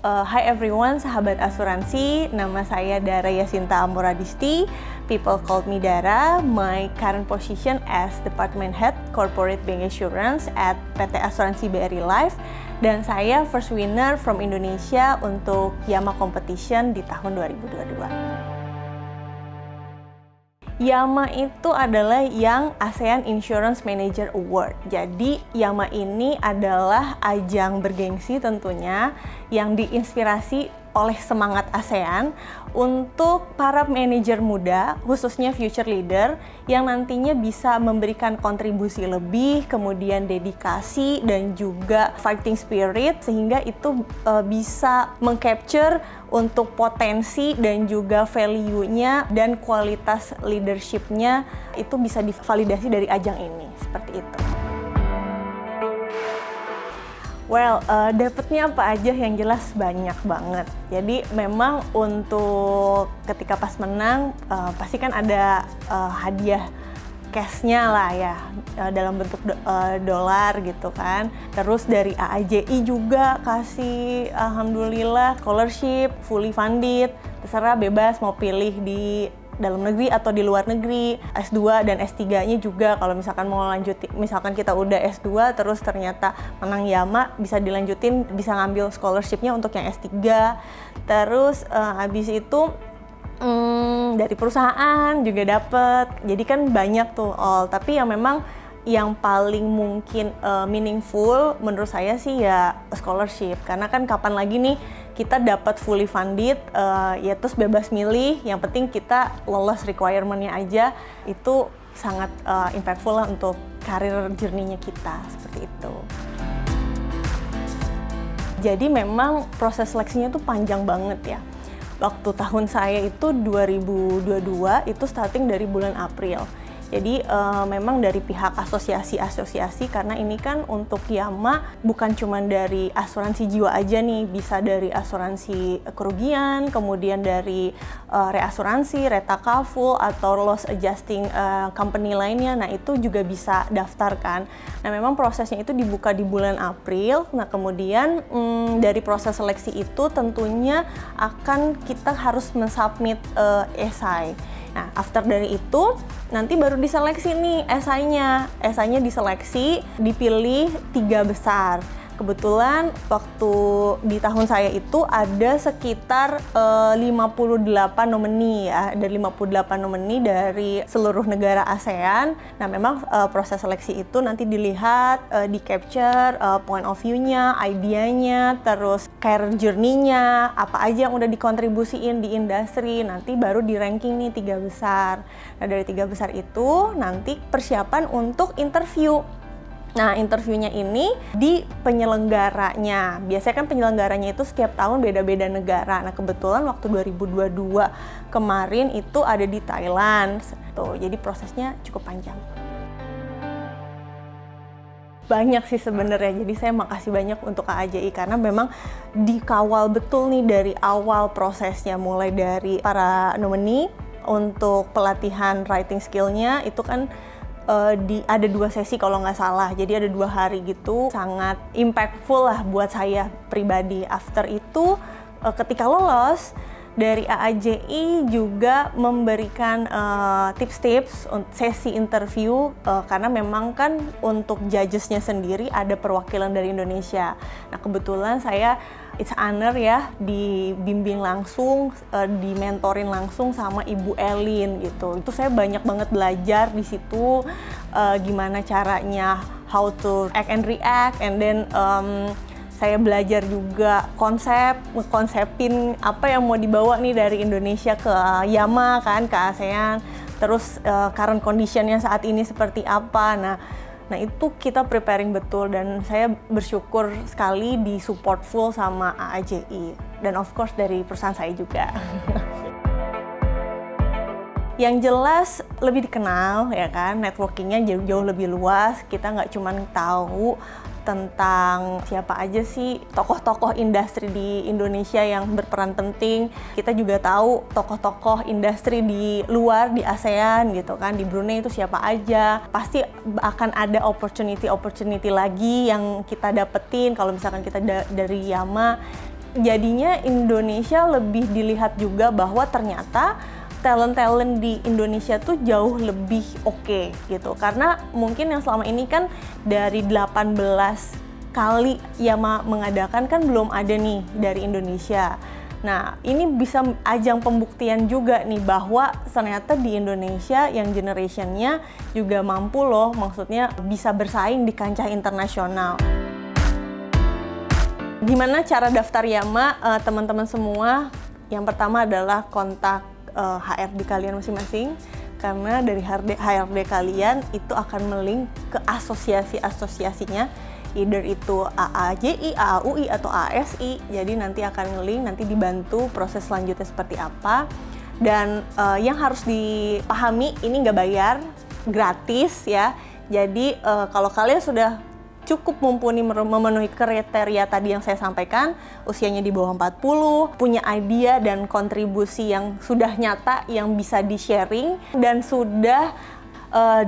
Hi everyone, sahabat asuransi. Nama saya Dara Yasinta Amoradisti. People called me Dara. My current position as Department Head Corporate Bank Insurance at PT Asuransi BRI Life. Dan saya first winner from Indonesia untuk YAMA Competition di tahun 2022. YAMA itu adalah yang ASEAN Insurance Manager Award. Jadi YAMA ini adalah ajang bergengsi tentunya yang diinspirasi oleh semangat ASEAN untuk para manajer muda, khususnya future leader, yang nantinya bisa memberikan kontribusi lebih, kemudian dedikasi dan juga fighting spirit, sehingga itu bisa meng-capture untuk potensi dan juga value-nya dan kualitas leadership-nya itu bisa divalidasi dari ajang ini, seperti itu. Well, dapetnya apa aja yang jelas banyak banget. Jadi memang untuk ketika pas menang, pasti kan ada hadiah cashnya lah ya, dalam bentuk dolar gitu kan. Terus dari AAJI juga kasih alhamdulillah scholarship, fully funded, terserah bebas mau pilih di dalam negeri atau di luar negeri. S2 dan S3-nya juga kalau misalkan mau lanjutin, misalkan kita udah S2 terus ternyata menang YAMA, bisa dilanjutin, bisa ngambil scholarship-nya untuk yang S3. Terus habis itu dari perusahaan juga dapet. Jadi kan banyak tuh tapi yang memang yang paling mungkin meaningful menurut saya sih ya scholarship, karena kan kapan lagi nih kita dapat fully funded, ya terus bebas milih, yang penting kita lolos requirement-nya aja, itu sangat impactful lah untuk karir journey-nya kita, seperti itu. Jadi memang proses seleksinya tuh panjang banget ya. Waktu tahun saya itu 2022, itu starting dari bulan April. Jadi memang dari pihak asosiasi-asosiasi, karena ini kan untuk YAMA bukan cuma dari asuransi jiwa aja nih, bisa dari asuransi kerugian, kemudian dari reasuransi, retakaful, atau loss adjusting company lainnya. Nah itu juga bisa daftarkan. Nah memang prosesnya itu dibuka di bulan April. Nah kemudian dari proses seleksi itu tentunya akan kita harus mensubmit esai. Nah, after dari itu, nanti baru diseleksi nih esainya diseleksi, dipilih 3 besar. Kebetulan waktu di tahun saya itu ada sekitar 58 nomini ya, ada 58 nomini dari seluruh negara ASEAN. Nah memang proses seleksi itu nanti dilihat, di capture point of view-nya, idenya, terus career journey-nya, apa aja yang udah dikontribusiin di industri, nanti baru di ranking nih 3 besar. Nah dari 3 besar itu nanti persiapan untuk interview. Nah, interviewnya ini di penyelenggaranya. Biasanya kan penyelenggaranya itu setiap tahun beda-beda negara. Nah, kebetulan waktu 2022 kemarin itu ada di Thailand. Tuh, jadi prosesnya cukup panjang. Banyak sih sebenarnya, jadi saya makasih banyak untuk AAJI karena memang dikawal betul nih dari awal prosesnya, mulai dari para nomini untuk pelatihan writing skill-nya itu kan ada 2 sesi kalau nggak salah, jadi ada 2 hari gitu, sangat impactful lah buat saya pribadi. After itu ketika lolos, dari AAJI juga memberikan tips-tips sesi interview, karena memang kan untuk judges-nya sendiri ada perwakilan dari Indonesia. Nah kebetulan saya it's honor ya, dibimbing langsung, dimentorin langsung sama Ibu Elin gitu. Itu saya banyak banget belajar di situ, gimana caranya, how to act and react, and then saya belajar juga konsepin apa yang mau dibawa nih dari Indonesia ke YAMA kan, ke ASEAN. Terus current conditionnya saat ini seperti apa. Nah itu kita preparing betul, dan saya bersyukur sekali di support full sama AAJI dan of course dari perusahaan saya juga. Yang jelas lebih dikenal ya kan, networkingnya jauh lebih luas. Kita nggak cuma tahu tentang siapa aja sih tokoh-tokoh industri di Indonesia yang berperan penting. Kita juga tahu tokoh-tokoh industri di luar, di ASEAN gitu kan, di Brunei itu siapa aja. Pasti akan ada opportunity lagi yang kita dapetin kalau misalkan kita dari YAMA. jadinya Indonesia lebih dilihat juga bahwa ternyata talent-talent di Indonesia tuh jauh lebih oke gitu. Karena mungkin yang selama ini kan dari 18 kali Yama mengadakan kan belum ada nih dari Indonesia. Nah, ini bisa ajang pembuktian juga nih bahwa ternyata di Indonesia yang generation-nya juga mampu loh, maksudnya bisa bersaing di kancah internasional. Gimana cara daftar Yama, teman-teman semua? Yang pertama adalah kontak HRD kalian masing-masing, karena dari HRD kalian itu akan melink ke asosiasi-asosiasinya, either itu AAJI, AAUI, atau ASI. Jadi nanti akan nge-link, nanti dibantu proses selanjutnya seperti apa. Dan yang harus dipahami, ini nggak bayar, gratis ya. Jadi kalau kalian sudah cukup mumpuni memenuhi kriteria tadi yang saya sampaikan, usianya di bawah 40, punya idea dan kontribusi yang sudah nyata, yang bisa di-sharing, dan sudah 12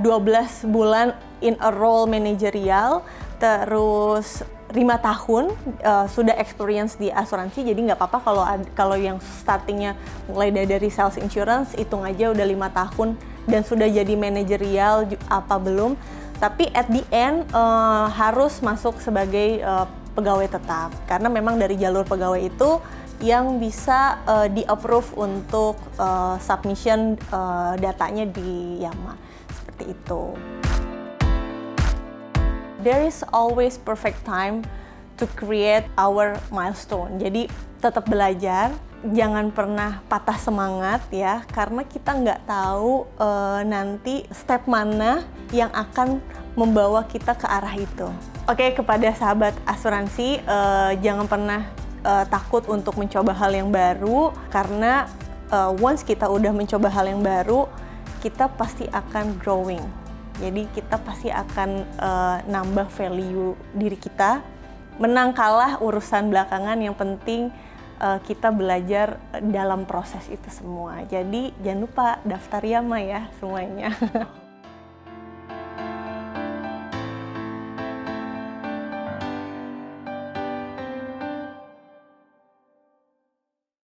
bulan in a role managerial, terus 5 tahun sudah experience di asuransi. Jadi nggak apa-apa kalau yang startingnya mulai dari sales insurance, hitung aja udah 5 tahun dan sudah jadi manajerial apa belum. Tapi at the end harus masuk sebagai pegawai tetap, karena memang dari jalur pegawai itu yang bisa di-approve untuk submission datanya di Yama, seperti itu. There is always perfect time to create our milestone. Jadi tetap belajar, jangan pernah patah semangat ya, karena kita nggak tahu nanti step mana yang akan membawa kita ke arah itu. Oke, kepada sahabat asuransi, jangan pernah takut untuk mencoba hal yang baru, karena once kita udah mencoba hal yang baru, kita pasti akan growing. Jadi kita pasti akan nambah value diri kita. Menang kalah urusan belakangan, yang penting kita belajar dalam proses itu semua. Jadi jangan lupa daftar Yama ya semuanya.